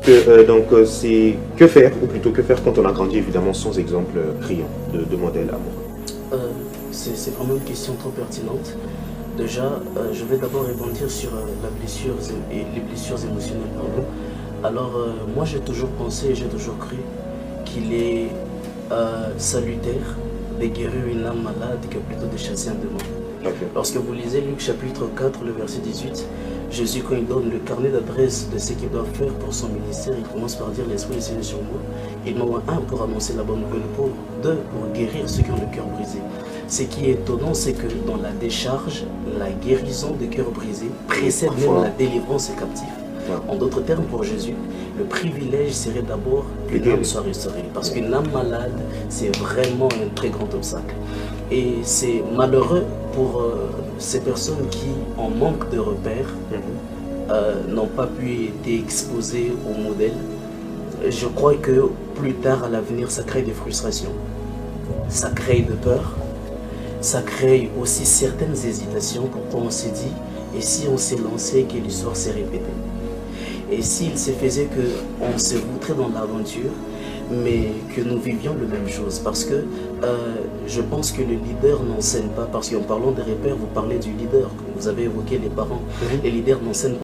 C'est que faire, ou plutôt que faire quand on a grandi évidemment sans exemple criant de modèle amoureux. C'est vraiment une question trop pertinente. Déjà, je vais d'abord rebondir sur la blessure et les blessures émotionnelles. Pardon. Alors, moi j'ai toujours pensé et j'ai toujours cru qu'il est salutaire de guérir une âme malade que plutôt de chasser un démon. Okay. Lorsque vous lisez Luc chapitre 4, le verset 18, Jésus, quand il donne le carnet d'adresse de ce qu'il doit faire pour son ministère, il commence par dire: l'Esprit est Seigneur sur moi. Il m'envoie un pour annoncer la bonne nouvelle, pour deux pour guérir ceux qui ont le cœur brisé. Ce qui est étonnant, c'est que dans la décharge, la guérison des cœurs brisés précède même la délivrance des captifs. En d'autres termes, pour Jésus, le privilège serait d'abord qu'une âme soit restaurée. Parce qu'une âme malade, c'est vraiment un très grand obstacle. Et c'est malheureux pour ces personnes qui, en manque de repères, n'ont pas pu être exposées au modèle. Je crois que plus tard, à l'avenir, ça crée des frustrations, ça crée de peur, ça crée aussi certaines hésitations. Pourquoi on s'est dit, et si on s'est lancé et que l'histoire s'est répétée? Et s'il se faisait qu'on se voudrait dans l'aventure, mais que nous vivions la même chose? Parce que je pense que le leader n'enseigne pas, parce qu'en parlant des repères, vous parlez du leader, vous avez évoqué les parents, les leaders n'enseignent pas.